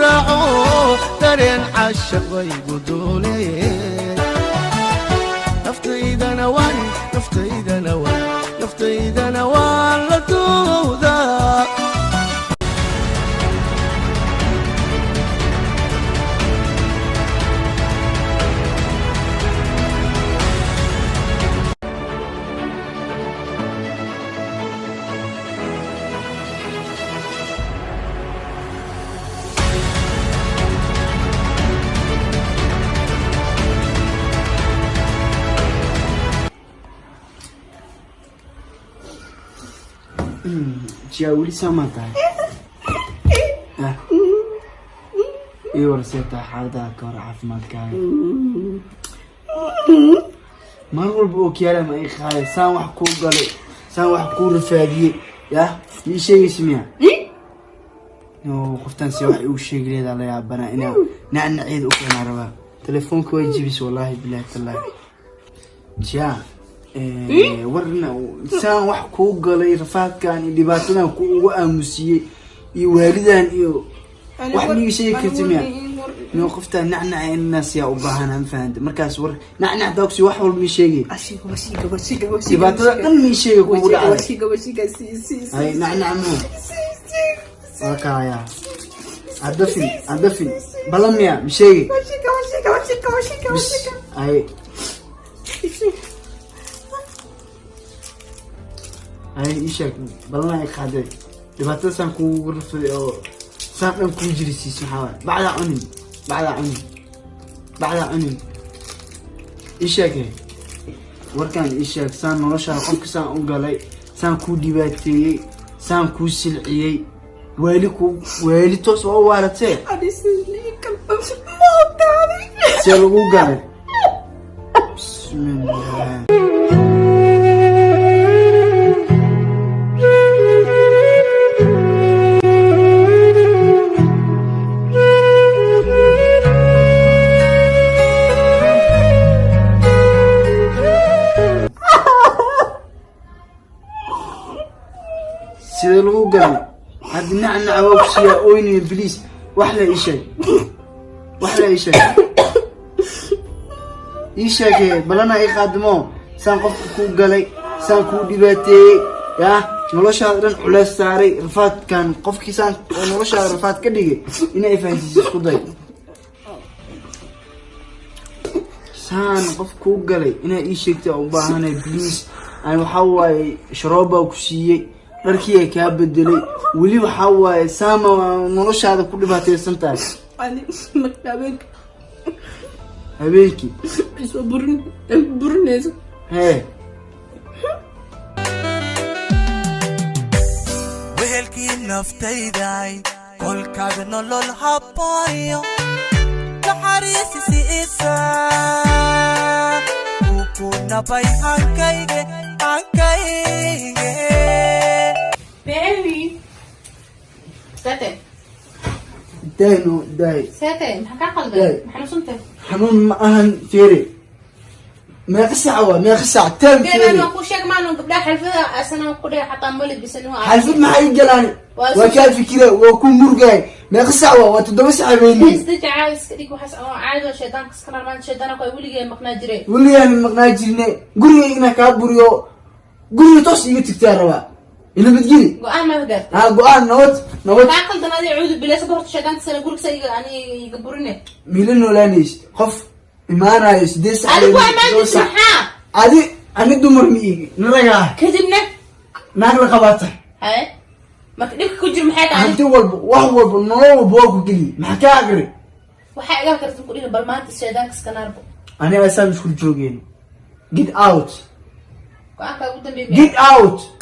راعو درين عاشق ويقولولي نفتيدا نوان نفتيدا نوان نفتيدا نوان لتوذا جاولي سامعتها ايه ورسيتها حالتها كورة عفمات كاي ما نقول بوك يا لما اي خاي سان وحكو قالي سان وحكو رفاقي يا في شيء يسمع نو خفتان سي وحي وشي قليد على يا بنا انا نعن عيد اوكينا ربا تليفونك ويجيبس والله بالله تالله جا warna saan wax ku galay rafaadkan dhibaatadan ku ugu aamusiyay iyo waalidan iyo wax niga shay ka timiya no qofta nacnac innaas yaa u baahan aan fahanto markaas war nacnac doogsi wax walba mi sheegay dhibaatada dhan mi sheegay ku dhacay ay nacnac ma wakaya adafin balamiya mi sheegay ay هاي إيشك بالله يخادع لبعض سان كورف أو سان كوجريسي سبحان بعد عني إيشك وركان إيشك سان مرشح قمك سان أنقلي سان كوديباتي سان كوسلعي والي توس ووالتي أنا سليك الموت هذه سلوكو قال بسم الله سيدا لغو قال هاد نعنع ووكسيا اويني البليس وحلا إيشاكي بلانا اي خادمو سان قفك كو قالي سان كو ديباتي يا نولوشا دان علاس ساري رفات كان قفكي سان نولوشا رفات كديغي إنا اي فانسيس اسكو داي سان قفك كو قالي إنا إيشاكتي او باهانا البليس أنا وحاواي شروبا وكسيي dharkii ka bedelay wali waxa waaye saama noloshaada ku dhibaataysan tahay ani maktabeen habeenki isoo burneeso wehelkii naftayday kolkaaga nolol habaayo taxariisi isa ku nabay hankayge Baby. Sete. داي ساتين حكا قلبي حنو سنتين حنون معهن فيري ما خسع تام فيري انا اخو شيك ما نقبل حلفها سنه وقدر حتى مولد بسنوها حلفت ما حي جلاني وكان في كده وكون مرجاي ما خسع وتدوس عبيني استجع عايز ديك وحس عايز شيطان كسكر ما شيطان كوي ولي مقناجري ولي انا مقناجرني قولي انا كابوريو قولي توس يجي تكتاروا إنه بتجيني قوان ما هدر قوان نوت تعقل دمادي عود بلا صبرت شيطان سنه اقول لك يعني يقبرني ميلن ولا نيش خف ما رايش ديس انا قوان ما عندي صحه عادي انا دمر مي نرجع كذبنا ناقل قباته هاي ما كدك كجر محاك انت وهو نو بوكو كلي ما كاغري وحاجه كرت تقولي برمانت الشيطان كسكناربو انا اسال مش كل جوجين get out قوان get out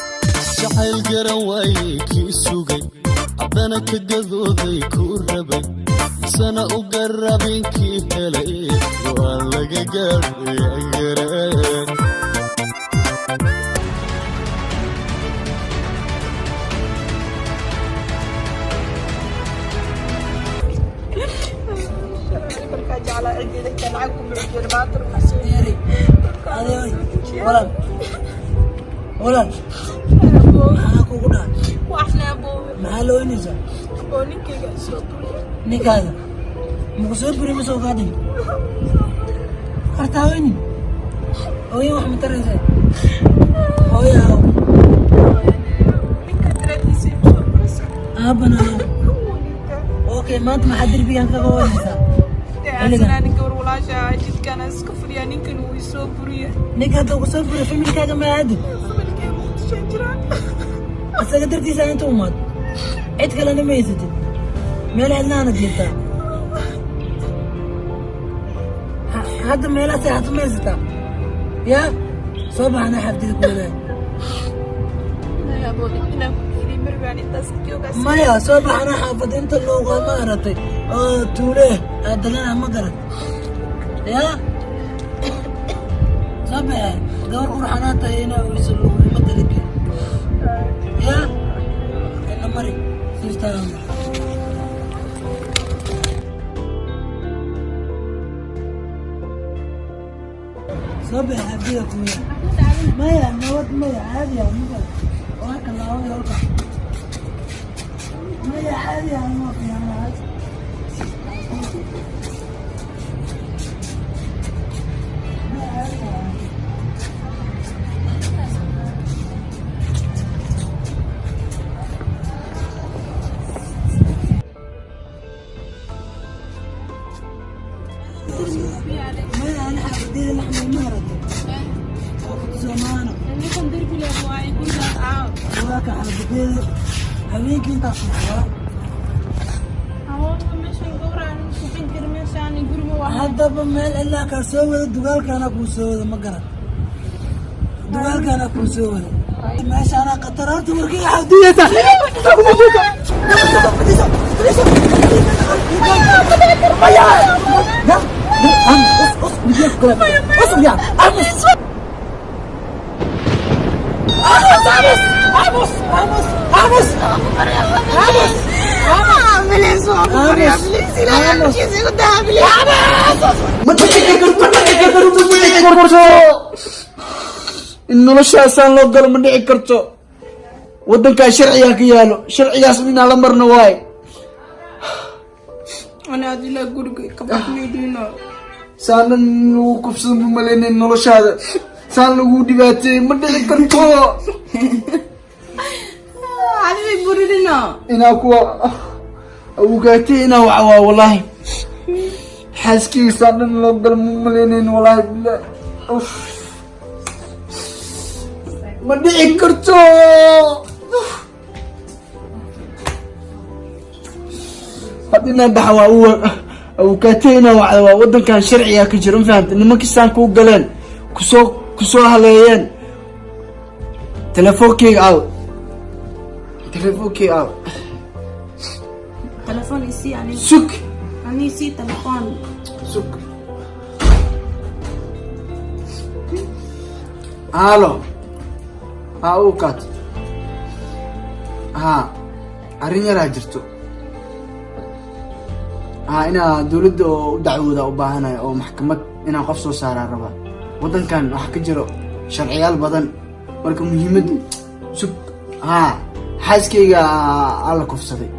شحال قرواي كي سوقي عبانا كقذوذي كوربي سنة وقربين كي هلاي وقال لقى قربي أقرأ على عندي كان عنكم الجربات الحسيني ولد واحنا ابو ما لو نزل ونكي قاعد ninkaaga muku soo buri ma soo qaadin hartaaweynin hooyo wax ma taraysaa hooyo aabana okay maanta maxaa derbigan kaga wadaysaa ninka war walaasha jidkaan iska fadhiyaa ninkan wuu isoo buriya ninka hadda ku soo buriya familkaaga ma aadin asaga dartiisa inta umaad cid kalena ma haysatid meel cidlaana jirtaa hadda meelaha seexato ma haysataa yaa soo baxana xabdida kuwadaay maya soo baxana xaafad inta looga ma aratay oo tuule dagana ma garan yaa soo baxe gabar qurxanaa tahay inaa weyso laguma talageli yaa ina mari sistaan soo baxe xabdida kuwada maya nabad maya caadiya maya وهكذا الله يرضى ما هي عادي يا ما في ناس ما انا حبيت اللحم المهرد زمانه انكم دربي يا ابوي كل عام واك حبيت هذيك انت صحيح هو مش نقرا نفكر مشان يقولوا واحد هذا بمال الا كسوه دغال كان ابو سوه ما قرا دغال كان ابو سوه ماشي انا قطرات ورقي حديته in noloshaasaan loo galo ma dhici karto wadankaa sharcigaa ka yaalo sharcigaas inaa la marna waaye saanan lagu kufsado ma malaynayn noloshaada saan lagu dhibaateeyey ma dhici karto inaa kuwa awgaatay inaa waxa waa wallaahi xaaskiisaan dhan loo galo ma malaynayn wallaahi billah ma dhici karto haddinaa baxa waa awgaatay inaa wacda waa wadankan sharcigaa ka jiro ma fahamta nimankisaan kuu galeen kusoo haleeyeen telefoonkeyga aw telefonkeyga aw تلفون يسي يعني sug أنا يسي تلفون sug halo ukaat arrin yaraa jirto inaa dawladda oo u dacwooda u baahanayo oo maxkamad inaan qof soo saaraa rabaa wadankan waxaa ka jiro sharciyaal badan marka muhiimad sug xaaskeyga alla kufsaday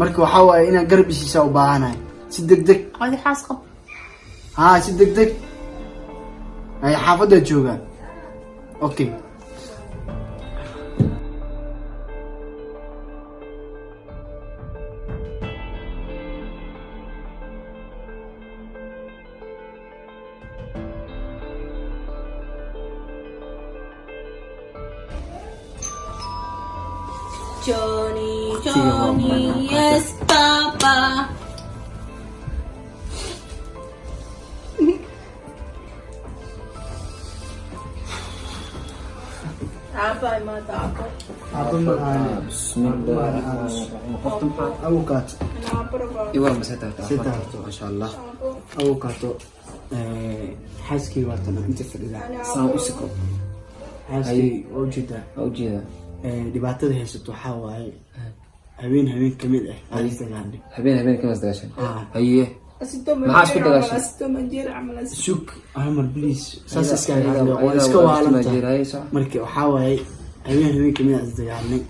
marka waxaa waaye inaan garab isiisaa u baahanayo si degdeg هذه حاسقة si degdeg ay xaafadda joogaan okay Johnny, yes, Papa. Apa yang mata aku? Apa Bismillahirrahmanirrahim. Abukaat. Iwan masata. Mashallah. Abukaato. Xaaskii waa tan inta fadhida. Saan u siko. Xaaskii ujeeda. Dhibaatada haysato waxaa waaye habeen kamid ah dagaalnay. Habeen kamid dagaashan. Haye. maxaa isku dagaashan? Sug Ahmar please. Saas iska hadlo oo iska waalanta. Markii waxaa waaye habeen kamid ah dagaalnay.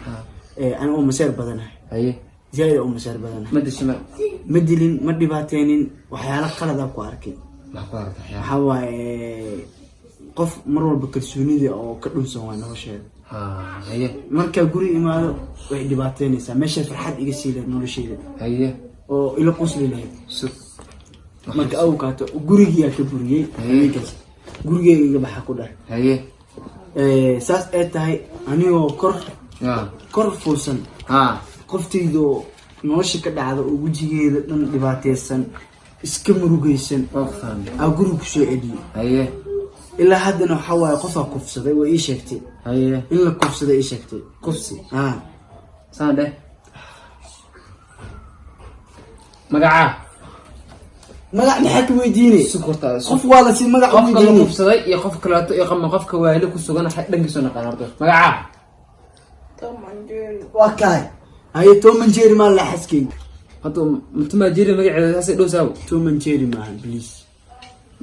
Aan oo maseer badanahay. Haye. زائد أو مسار بدنا ما ادري شمال مدلين مدباتين وحيالا قلدا ku arkay ما قارت يا waxa waaye qof mar walba kalsoonida oo ka dhunsan waa nolosheeda هي marka guri imaado way dhibaateynaysaa meesha farxad iga siilay nolosheeda هي oo ila qosli lahayd سب marka aw kaato gurigiya ka buriyay ninkaas gurigeyga iga baxa ku dhar هي saas ay tahay anigoo kor fuulsan qoftaydo nolosha ka dhacda oo gujigeeda dhan dhibaateysan iska murugaysan aa guriga kusoo celiyay هي ilaa haddana waxa waaye qofaa kufsaday way ii sheegtay هي in la kufsaday ii sheegtay كفسي ah سانده مقعه magac maxaa ka weydiinay سكرتا qof waa la sii magac u qofka la weydiinay kufsaday iyo qof kale iyo qofka waali ku sugan dhankiisa naqaan ardo magaca waa kaay haye Tom and Jerry ma la xaskay hadu mutuma jiri magaceeda saas dhow saaw Tom and Jerry ma please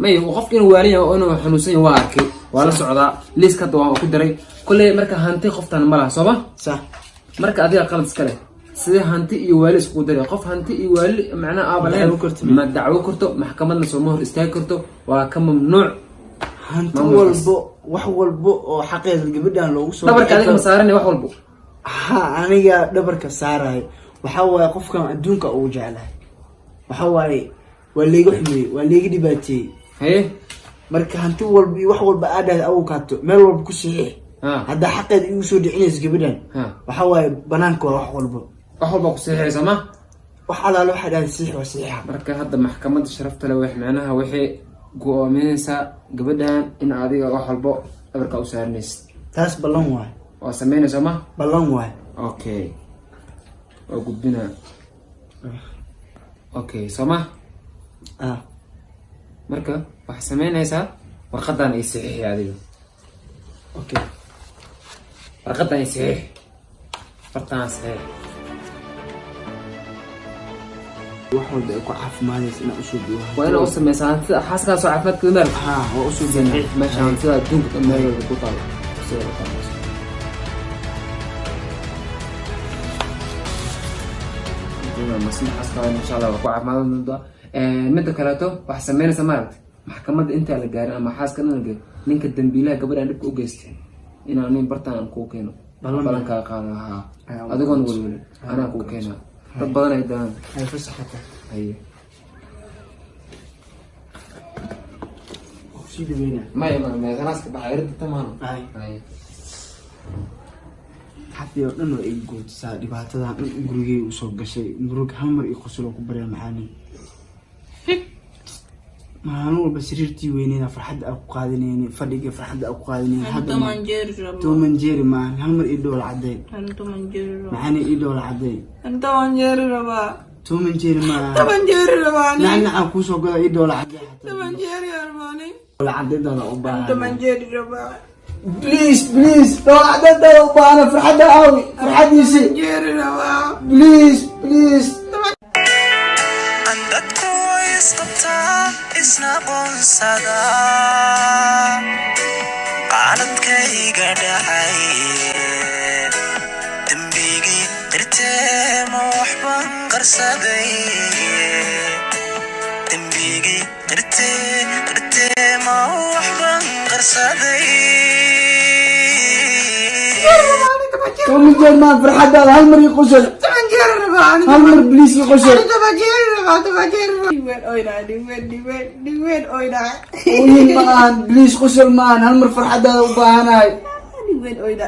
may qofka inuu waaliyo oo inuu xanuunsan waa arkay waa la socdaa liiska dawaa ku diray kullee marka hanti qoftan ma laha sooba sax marka adiga qalad iska leh sidee hanti iyo waali isku diray qof hanti iyo waali macnaa aabaleen ma dacwo karto maxkamadna soo hor istaag karto waa ka mamnuuc hanti walbo wax walbo oo xaqeeda gabadhan loogu soo dabarka adiga ma saaran wax walbo ha aniga dhabarka saaray waxa waaye qofkan adduunka uu jecelahay waxa waaye waa leega xumay waa leega dhibaatay haye marka hanti walba iyo wax walba aadaad aw kaato meel walba ku saxiix hada xaqeeda igu soo dhicinaysa gabadhan waxa waaye banaanka wax walba ku saxiixaysa ma wax alaalo waxa dhahay saxiix waa saxiix marka hadda maxkamadda sharafta leh wax macnaha wixii go'aaminaysa gabadhan in adiga wax walba dhabarka u saaranaysid taas ballan waay waa sameynaysa ma ballan waay okay oo gudbina okay soma marka wax sameynaysa warqadan ay saxiix adiga okay warqadan ay saxiix fartaan saxiix wax walba ay ku caafimaadaysa inaa usoo duwaa waa inaa u sameysaa sida xaaskaas oo caafimaadka meel waa usoo saxiix meeshaan sida adduunka dhammeeyo ku taalo sida maslaxaas ka insha Allah ku caafimaad doonta mid kaleeto wax sameynaysa maaragtay maxkamadda inta la gaarin ama xaaska la gaarin ninka dambiilaha gabadhan dhibka u geystay inaan nin bartaan ku keeno balan ka qaadaha adigoon walwal ana ku keena dad badan ay daan ay fasaxata ay si dhaweyna ma ganacsiga baxayrid tamaam ay haddii oo dhan ay go'aysaa dhibaatada dhan gurigay u soo gashay murug hal mar iyo qosol ku baryaa macaani maalin walba sariirtii weyneeda farxadda aan ku qaadinayni fadhiga farxadda aan ku qaadinayni hadda Tom and Jerry ma hal mar ii dhowl caday maxaan ii dhowl caday Tom and Jerry raba Tom and Jerry ma Tom and Jerry raba nacnac ku soo gada ii dhowl caday Tom and Jerry armaani dhowl caday dada u baahan Tom and Jerry raba please dhowl caday dada u baahan farxadda aawi farxadiisi Jerry raba please isna qonsada qaladkayga dhacay dambigii qirtee ma waxbaan qarsaday dambigii qirtee ma waxbaan qarsaday Tom and Jerry ma farxadda hal mar ii qosol hal mar please ii qosol Diwen oyda. Please qosol maan hal mar farxadaada u baahanahay. Diwen oyda.